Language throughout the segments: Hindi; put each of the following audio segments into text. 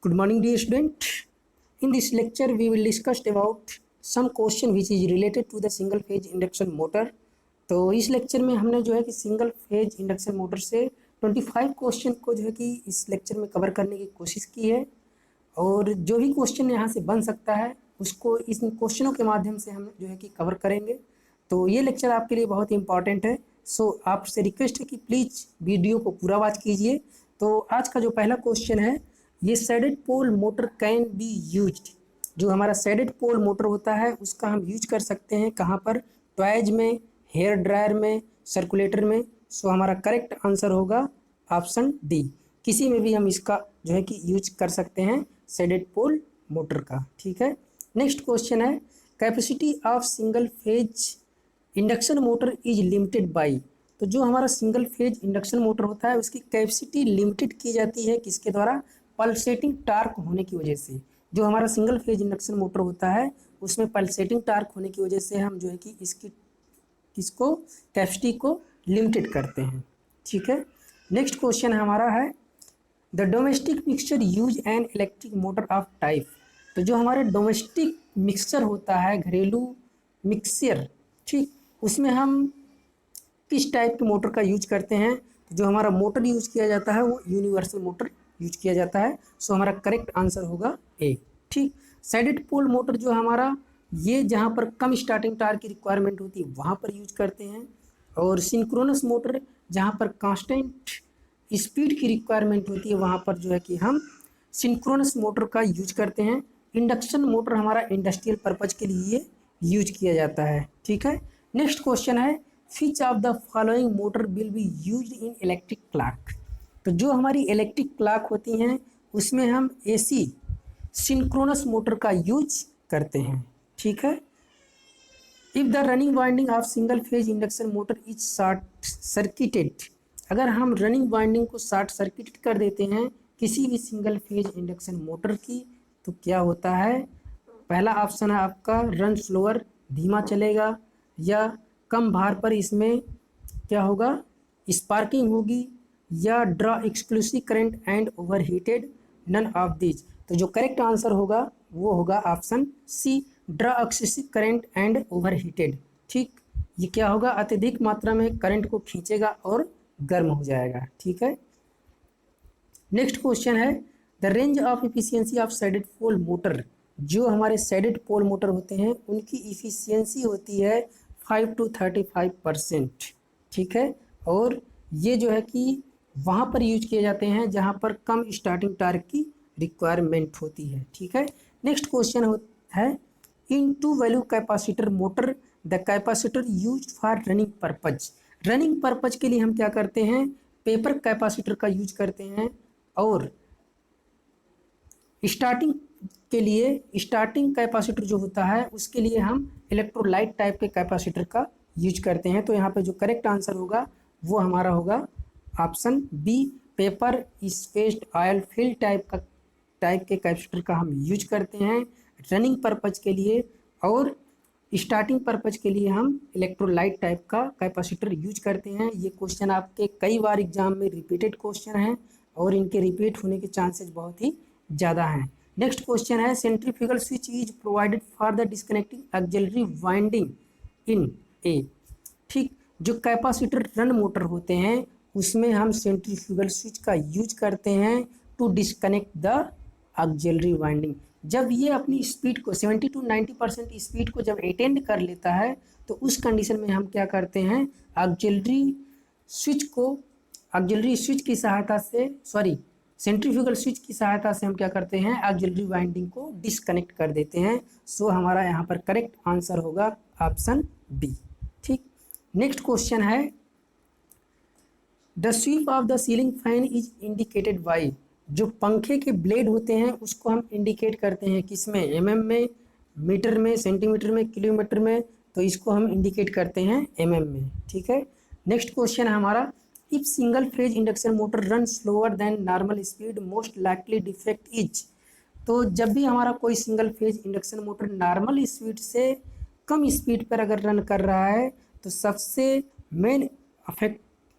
Good morning, dear student. In this lecture, we will discuss about some question which is related to the single phase induction motor. तो इस लेक्चर में हमने जो है कि सिंगल फेज इंडक्शन मोटर से 25 क्वेश्चन को जो है कि इस लेक्चर में कवर करने की कोशिश की है, और जो भी क्वेश्चन यहाँ से बन सकता है उसको इस क्वेश्चनों के माध्यम से हम जो है कि कवर करेंगे। तो ये लेक्चर आपके लिए बहुत ही इंपॉर्टेंट है। सो आपसे रिक्वेस्ट है कि प्लीज़ वीडियो को पूरा वॉच कीजिए। तो आज का जो पहला क्वेश्चन है, ये shaded pole motor can be used. जो हमारा सैडेड पोल मोटर होता है उसका हम यूज कर सकते हैं कहाँ पर? टॉयज में, हेयर ड्रायर में, सर्कुलेटर में। सो हमारा करेक्ट आंसर होगा ऑप्शन डी। किसी में भी हम इसका जो है कि यूज कर सकते हैं सैडेड पोल मोटर का। ठीक है, नेक्स्ट क्वेश्चन है, capacity of single phase induction motor is limited by. तो जो हमारा सिंगल फेज इंडक्शन मोटर होता है उसकी कैपेसिटी लिमिटेड की जाती है किसके द्वारा? पल्सेटिंग टार्क होने की वजह से। जो हमारा सिंगल फेज इंडक्शन मोटर होता है उसमें पल्सेटिंग टार्क होने की वजह से हम जो है कि इसको कैपेसिटी को लिमिटेड करते हैं। ठीक है, नेक्स्ट क्वेश्चन हमारा है, the domestic mixture use an electric motor of type. तो जो हमारे डोमेस्टिक मिक्सचर होता है, घरेलू मिक्सचर, ठीक, उसमें हम किस टाइप के मोटर का यूज करते हैं? तो जो हमारा मोटर यूज किया जाता है वो यूनिवर्सल मोटर यूज किया जाता है। सो हमारा करेक्ट आंसर होगा ए। ठीक, सैडेड पोल मोटर जो हमारा ये जहाँ पर कम स्टार्टिंग टार्क की रिक्वायरमेंट होती है वहाँ पर यूज करते हैं, और सिंक्रोनस मोटर जहाँ पर कांस्टेंट स्पीड की रिक्वायरमेंट होती है वहाँ पर जो है कि हम सिंक्रोनस मोटर का यूज करते हैं। इंडक्शन मोटर हमारा इंडस्ट्रियल पर्पज के लिए यूज किया जाता है। ठीक है, नेक्स्ट क्वेश्चन है, which of the following motor will be used in electric clock. तो जो हमारी इलेक्ट्रिक क्लॉक होती हैं उसमें हम एसी सिंक्रोनस मोटर का यूज करते हैं। ठीक है, if the running winding of single phase induction motor is short circuited. अगर हम रनिंग वाइंडिंग को शॉर्ट सर्किटेड कर देते हैं किसी भी सिंगल फेज इंडक्शन मोटर की, तो क्या होता है? पहला ऑप्शन है आपका रन स्लोअर, धीमा चलेगा, या कम भार पर इसमें क्या होगा? स्पार्किंग होगी, या draw exclusive current and overheated, none of this. तो जो करेक्ट आंसर होगा वो होगा option C, draw exclusive current and overheated. ठीक, ये क्या होगा? अत्यधिक मात्रा में करंट को खींचेगा और गर्म हो जाएगा। ठीक है, नेक्स्ट क्वेश्चन है, the range of efficiency of shaded pole motor. जो हमारे सैडेड पोल मोटर होते हैं उनकी इफिशियंसी होती है 5 to 35%। ठीक है, और ये जो है कि वहाँ पर यूज किए जाते हैं जहाँ पर कम स्टार्टिंग टार्क की रिक्वायरमेंट होती है। ठीक है, नेक्स्ट क्वेश्चन है, in two value capacitor motor the capacitor use for running purpose. Running purpose के लिए हम क्या करते हैं? पेपर कैपेसिटर का यूज करते हैं, और स्टार्टिंग के लिए स्टार्टिंग कैपेसिटर जो होता है उसके लिए हम इलेक्ट्रोलाइट टाइप के कैपेसिटर का यूज करते हैं। तो यहाँ पे जो करेक्ट आंसर होगा वो हमारा होगा option B, paper spaced oil field type के कैपेसिटर का हम यूज करते हैं रनिंग पर्पज के लिए, और स्टार्टिंग पर्पज के लिए हम इलेक्ट्रोलाइट टाइप का कैपेसिटर यूज करते हैं। ये क्वेश्चन आपके कई बार एग्जाम में रिपीटेड क्वेश्चन हैं और इनके रिपीट होने के चांसेस बहुत ही ज़्यादा हैं। नेक्स्ट क्वेश्चन है, centrifugal switch is provided for the disconnecting auxiliary winding in a. ठीक, जो कैपेसिटर रन मोटर होते हैं उसमें हम सेंट्रीफ्यूगल स्विच का यूज करते हैं to disconnect the auxiliary winding. जब ये अपनी स्पीड को 70 to 90% स्पीड को जब अटेंड कर लेता है तो उस कंडीशन में हम क्या करते हैं? ऑक्सिलरी स्विच की सहायता से, सेंट्रीफ्यूगल स्विच की सहायता से हम क्या करते हैं? ऑक्सिलरी वाइंडिंग को डिस्कनेक्ट कर देते हैं। सो हमारा यहाँ पर करेक्ट आंसर होगा ऑप्शन बी। ठीक, नेक्स्ट क्वेश्चन है, the SVEEP of the ceiling fan is indicated by. जो पंखे के ब्लेड होते हैं उसको हम इंडिकेट करते हैं किस में? एमएम में, मीटर में, सेंटीमीटर में, किलोमीटर में। तो इसको हम इंडिकेट करते हैं एमएम में। ठीक है, नेक्स्ट क्वेश्चन है हमारा, if single phase induction motor run slower then normal speed most likely defect is. तो जब भी हमारा कोई single phase induction motor normal speed से कम स्पीड पर अगर रन कर रहा है तो सबसे मेन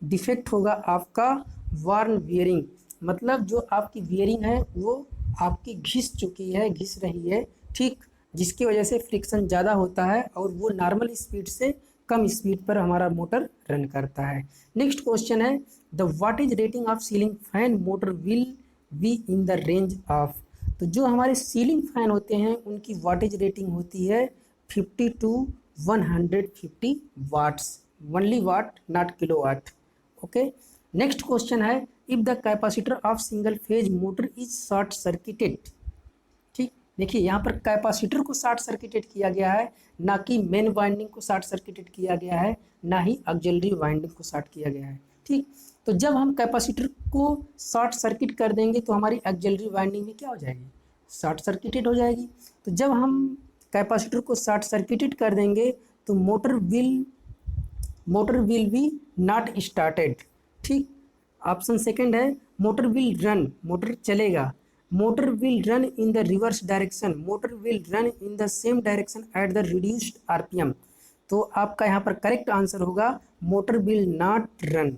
डिफेक्ट होगा आपका वार्न बियरिंग। मतलब जो आपकी बियरिंग है वो आपकी घिस चुकी है, घिस रही है, ठीक, जिसकी वजह से फ्रिक्शन ज़्यादा होता है और वो नॉर्मल स्पीड से कम स्पीड पर हमारा मोटर रन करता है। नेक्स्ट क्वेश्चन है the wattage rating of ceiling fan motor will be in the range of. तो जो हमारे सीलिंग फैन होते हैं उनकी वाटेज रेटिंग होती है 50 to 150 watts, only watt not kilo watt. Okay, next question है if the capacitor of single phase motor is short circuited. ठीक, देखिए यहाँ पर कैपेसिटर को शॉर्ट सर्किटेड किया गया है, ना कि मेन वाइंडिंग को शॉर्ट सर्किटेड किया गया है, ना ही ऑक्सिलरी वाइंडिंग को शॉर्ट किया गया है। ठीक, तो जब हम कैपेसिटर को शॉर्ट सर्किट कर देंगे तो हमारी ऑक्सिलरी वाइंडिंग भी क्या हो जाएगी, शॉर्ट सर्किटेड हो जाएगी। तो जब हम कैपेसिटर को शॉर्ट सर्किटेड कर देंगे तो motor will be not started. ठीक, ऑप्शन सेकंड है मोटर विल रन, मोटर चलेगा, motor will run in the reverse direction, motor will run in the same direction at the reduced RPM. तो आपका यहाँ पर करेक्ट आंसर होगा motor will not run,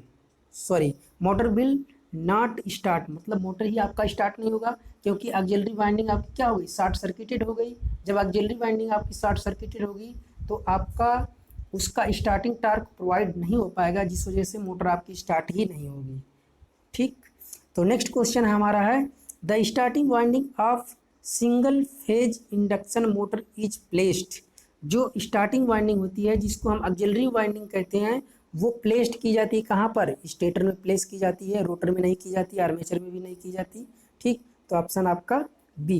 sorry motor will not start, मतलब मोटर ही आपका स्टार्ट नहीं होगा क्योंकि ऑक्सिलरी वाइंडिंग आपकी क्या हो गई, शॉर्ट सर्किटेड हो गई। जब ऑक्सिलरी वाइंडिंग आपकी शॉर्ट सर्किटेड होगी तो आपका उसका स्टार्टिंग टार्क प्रोवाइड नहीं हो पाएगा, जिस वजह से मोटर आपकी स्टार्ट ही नहीं होगी। ठीक, तो नेक्स्ट क्वेश्चन हमारा है the starting winding of single phase induction motor is placed. जो स्टार्टिंग वाइंडिंग होती है जिसको हम ऑक्सिलरी वाइंडिंग कहते हैं वो प्लेस्ड की जाती है कहाँ पर, स्टेटर में प्लेस की जाती है, रोटर में नहीं की जाती, आर्मेचर में भी नहीं की जाती। ठीक, तो ऑप्शन आपका बी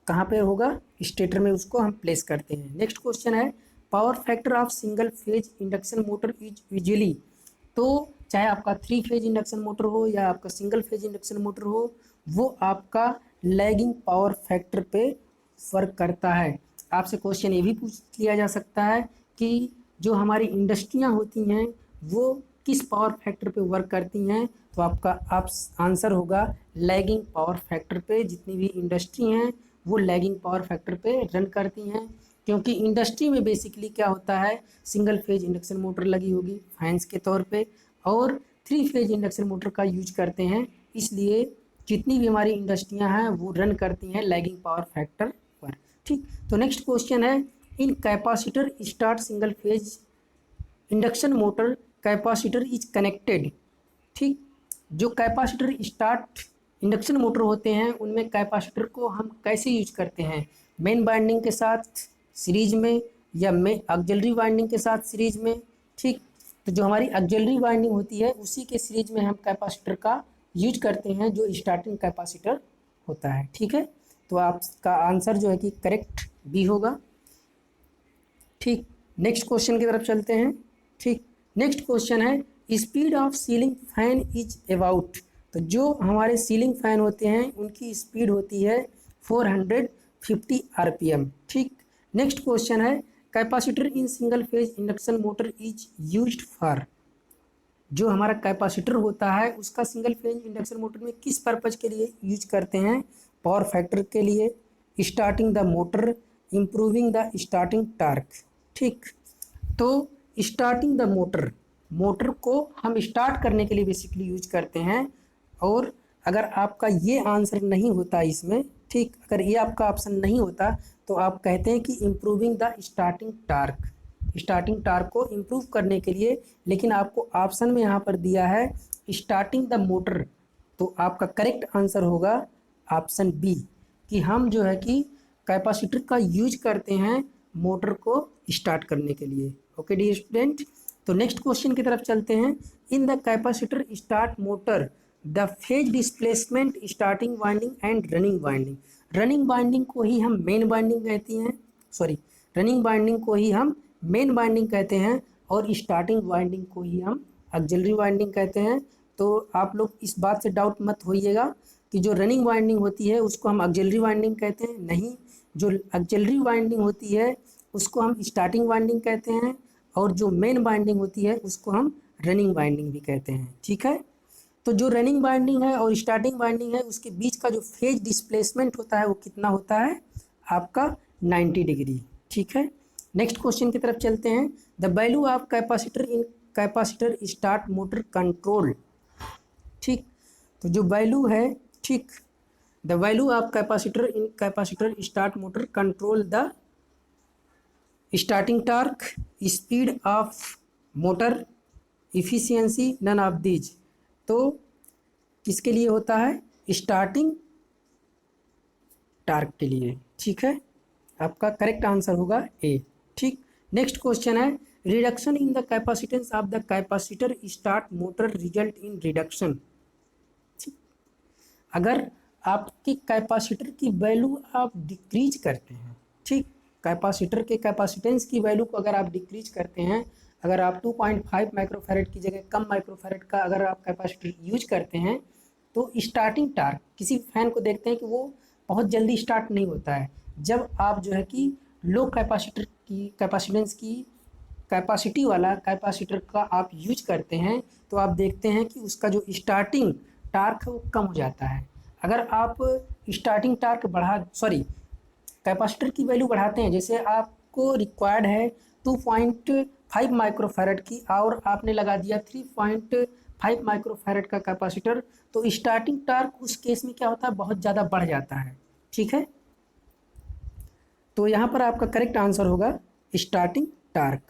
कहाँ पे होगा, स्टेटर में उसको हम प्लेस करते हैं। नेक्स्ट क्वेश्चन है power factor of single phase induction motor is usually. तो चाहे आपका 3 फेज इंडक्शन मोटर हो या आपका सिंगल फेज इंडक्शन मोटर हो, वो आपका लैगिंग पावर फैक्टर पे वर्क करता है। आपसे क्वेश्चन ये भी पूछ लिया जा सकता है कि जो हमारी इंडस्ट्रियां होती हैं वो किस पावर फैक्टर पे वर्क करती हैं, तो आपका आंसर होगा लैगिंग पावर फैक्टर पे। जितनी भी इंडस्ट्री हैं वो लैगिंग पावर फैक्टर पे रन करती हैं, क्योंकि इंडस्ट्री में बेसिकली क्या होता है, सिंगल फेज इंडक्शन मोटर लगी होगी फैंस के तौर पे और 3 फेज इंडक्शन मोटर का यूज करते हैं, इसलिए जितनी भी हमारी इंडस्ट्रियां हैं वो रन करती हैं लैगिंग पावर फैक्टर पर। ठीक, तो नेक्स्ट क्वेश्चन है इन capacitor start single phase induction motor capacitor is connected. ठीक, जो कैपेसिटर स्टार्ट इंडक्शन मोटर होते हैं उनमें कैपेसिटर को हम कैसे यूज करते हैं, मेन वाइंडिंग के साथ सीरीज में या में ऑक्सिलरी वाइंडिंग के साथ सीरीज में। ठीक, तो जो हमारी ऑक्सिलरी वाइंडिंग होती है उसी के सीरीज में हम कैपेसिटर का यूज करते हैं जो स्टार्टिंग कैपेसिटर होता है। ठीक है, तो आपका आंसर जो है कि करेक्ट बी होगा। ठीक, नेक्स्ट क्वेश्चन की तरफ चलते हैं। ठीक, नेक्स्ट क्वेश्चन है speed of ceiling fan is about. तो जो हमारे सीलिंग फैन होते हैं उनकी स्पीड होती है 450 आरपीएम। ठीक, नेक्स्ट क्वेश्चन है capacitor in single phase induction motor is used for. जो हमारा कैपेसिटर होता है उसका सिंगल फेज इंडक्शन मोटर में किस पर्पज़ के लिए यूज करते हैं, पावर फैक्टर के लिए, starting the motor, improving the starting torque. ठीक, तो स्टार्टिंग द मोटर, मोटर को हम स्टार्ट करने के लिए बेसिकली यूज करते हैं। और अगर आपका ये आंसर नहीं होता इसमें, ठीक, अगर ये आपका ऑप्शन नहीं होता तो आप कहते हैं कि improving the starting torque, starting torque को इम्प्रूव करने के लिए, लेकिन आपको ऑप्शन में यहाँ पर दिया है स्टार्टिंग द मोटर। तो आपका करेक्ट आंसर होगा ऑप्शन बी कि हम जो है कि कैपेसिटर का यूज करते हैं मोटर को स्टार्ट करने के लिए। ओके डियर स्टूडेंट, तो नेक्स्ट क्वेश्चन की तरफ चलते हैं। In the capacitor start motor the phase displacement starting winding and running winding. Running winding को ही हम मेन वाइंडिंग कहती हैं, सॉरी रनिंग वाइंडिंग को ही हम मेन वाइंडिंग कहते हैं और स्टार्टिंग वाइंडिंग को ही हम ऑक्सिलरी वाइंडिंग कहते हैं। तो आप लोग इस बात से डाउट मत होइएगा कि जो रनिंग वाइंडिंग होती है उसको हम ऑक्सिलरी वाइंडिंग कहते हैं, नहीं, जो ऑक्सिलरी वाइंडिंग होती है उसको हम स्टार्टिंग वाइंडिंग कहते हैं और जो मेन वाइंडिंग होती है उसको हम रनिंग वाइंडिंग भी कहते हैं। ठीक है, तो जो रनिंग वाइंडिंग है और स्टार्टिंग वाइंडिंग है उसके बीच का जो फेज डिस्प्लेसमेंट होता है वो कितना होता है, आपका 90 डिग्री। ठीक है, नेक्स्ट क्वेश्चन की तरफ चलते हैं। The value of capacitor in capacitor start motor control. ठीक, तो जो वैल्यू है, ठीक, the value of capacitor in capacitor start motor control the starting torque, speed of motor, efficiency, none of these. तो किसके लिए होता है? स्टार्टिंग टार्क के लिए। ठीक है, आपका करेक्ट आंसर होगा ए। ठीक, नेक्स्ट क्वेश्चन है reduction in the capacitance of the capacitor start motor result in reduction. अगर आपकी कैपेसिटर की वैल्यू आप डिक्रीज करते हैं, ठीक, कैपेसिटर के कैपेसिटेंस की वैल्यू को अगर आप डिक्रीज करते हैं, अगर आप 2.5 माइक्रोफैरेड की जगह कम माइक्रोफैरेड का अगर आप कैपेसिटर यूज करते हैं, तो स्टार्टिंग टार्क, किसी फैन को देखते हैं कि वो बहुत जल्दी स्टार्ट नहीं होता है। जब आप जो है कि लो कैपेसिटर की कैपेसिटेंस की कैपेसिटी वाला कैपेसिटर का आप यूज करते हैं, तो आप देखते हैं कि उसका जो स्टार्टिंग टार्क है वो कम हो जाता है। अगर आप स्टार्टिंग टार्क कैपेसिटर की वैल्यू बढ़ाते हैं, जैसे आपको रिक्वायर्ड है 2.5 माइक्रोफैरेड की और आपने लगा दिया 3.5 माइक्रोफैरेड का कैपेसिटर, तो स्टार्टिंग टार्क उस केस में क्या होता है? बहुत ज़्यादा बढ़ जाता है। ठीक है, तो यहाँ पर आपका करेक्ट आंसर होगा स्टार्टिंग टार्क।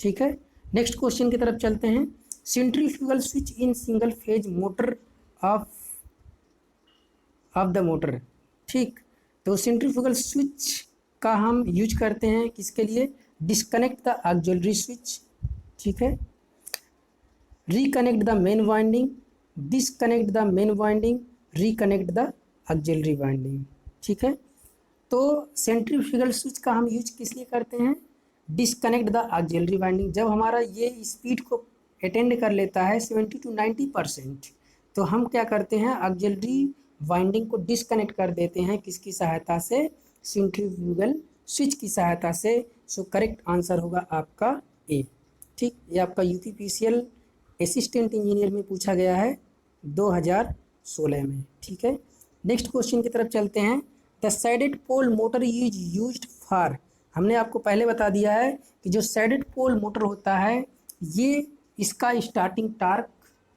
ठीक है, नेक्स्ट क्वेश्चन की तरफ चलते हैं। Centrifugal switch in single phase motor of the motor. ठीक, तो सेंट्रीफ्यूगल स्विच का हम यूज करते हैं किसके लिए? Disconnect the auxiliary switch. ठीक है, reconnect the main winding, disconnect the main winding, reconnect the auxiliary winding. ठीक है, तो सेंट्रीफ्यूगल स्विच का हम यूज किस लिए करते हैं? Disconnect the auxiliary winding. जब हमारा ये स्पीड को अटेंड कर लेता है 70 to 90%, तो हम क्या करते हैं? ऑक्सिलरी वाइंडिंग को डिस्कनेक्ट कर देते हैं, किसकी सहायता से? सेंट्रीफ्यूगल स्विच की सहायता से। सो करेक्ट आंसर होगा आपका ए। ठीक, ये आपका यूपीपीसीएल असिस्टेंट इंजीनियर में पूछा गया है 2016 में। ठीक है, नेक्स्ट क्वेश्चन की तरफ चलते हैं। The shaded pole motor is used for. हमने आपको पहले बता दिया है कि जो सैडेड पोल मोटर होता है, ये इसका स्टार्टिंग टार्क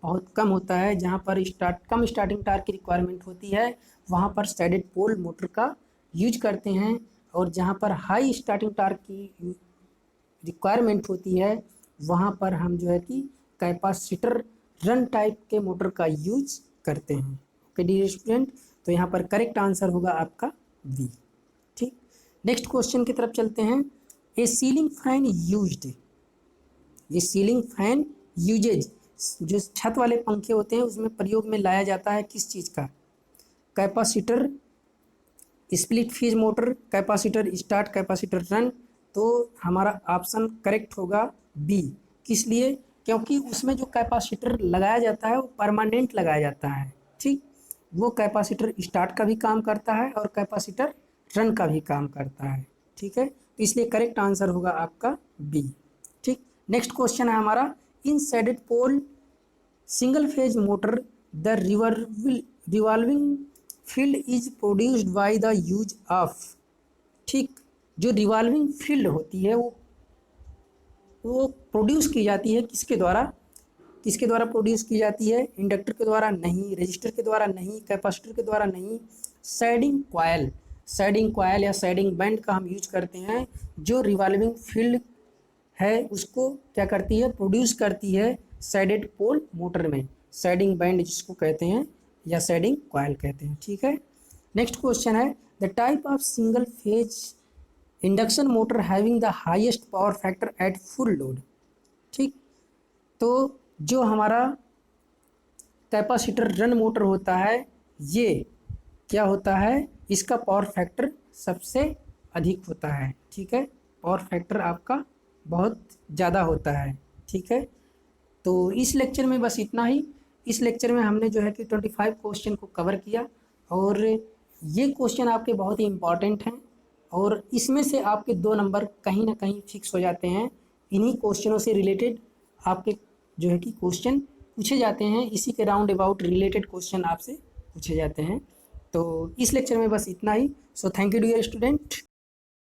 बहुत कम होता है। जहाँ पर कम स्टार्टिंग टार्क की रिक्वायरमेंट होती है, वहाँ पर सैडेड पोल मोटर का यूज करते हैं, और जहाँ पर हाई स्टार्टिंग टार्क की रिक्वायरमेंट होती है, वहाँ पर हम जो है कि कैपेसिटर रन टाइप के मोटर का यूज करते हैं। ओके डियर स्टूडेंट, तो यहाँ पर करेक्ट आंसर होगा आपका बी। ठीक, नेक्स्ट क्वेश्चन की तरफ चलते हैं। ए सीलिंग फैन यूज्ड। ये सीलिंग फैन यूजेज, जो छत वाले पंखे होते हैं उसमें प्रयोग में लाया जाता है किस चीज़ का? Capacitor split phase motor, capacitor start, capacitor run. तो हमारा ऑप्शन करेक्ट होगा बी। किस लिए? क्योंकि उसमें जो कैपेसिटर लगाया जाता है वो परमानेंट लगाया जाता है। ठीक, वो कैपेसिटर स्टार्ट का भी काम करता है और कैपेसिटर रन का भी काम करता है। ठीक है, तो इसलिए करेक्ट आंसर होगा आपका बी। ठीक, नेक्स्ट क्वेश्चन है हमारा। In shaded pole single phase motor the revolving field is produced by the use of. ठीक, जो रिवॉल्विंग फील्ड होती है वो प्रोड्यूस की जाती है किसके द्वारा? किसके द्वारा प्रोड्यूस की जाती है? इंडक्टर के द्वारा नहीं, रजिस्टर के द्वारा नहीं, कैपेसिटर के द्वारा नहीं, सैडिंग कॉयल या सैडिंग बैंड का हम यूज करते हैं। जो रिवॉल्विंग फील्ड है उसको क्या करती है? प्रोड्यूस करती है सैडेड पोल मोटर में, सैडिंग बैंड जिसको कहते हैं या सैडिंग कॉयल कहते हैं। ठीक है, नेक्स्ट क्वेश्चन है। The type of single phase induction motor having the highest power factor at full load. ठीक, तो जो हमारा कैपेसिटर रन मोटर होता है, ये क्या होता है? इसका पावर फैक्टर सबसे अधिक होता है। ठीक है, पावर फैक्टर आपका बहुत ज़्यादा होता है। ठीक है, तो इस लेक्चर में बस इतना ही। इस लेक्चर में हमने जो है कि 25 क्वेश्चन को कवर किया, और ये क्वेश्चन आपके बहुत ही इम्पॉर्टेंट हैं, और इसमें से आपके 2 नंबर कहीं ना कहीं फिक्स हो जाते हैं। इन्हीं क्वेश्चनों से रिलेटेड आपके जो है कि क्वेश्चन पूछे जाते हैं, इसी के राउंड अबाउट रिलेटेड क्वेश्चन आपसे पूछे जाते हैं। तो इस लेक्चर में बस इतना ही। So thank you dear student.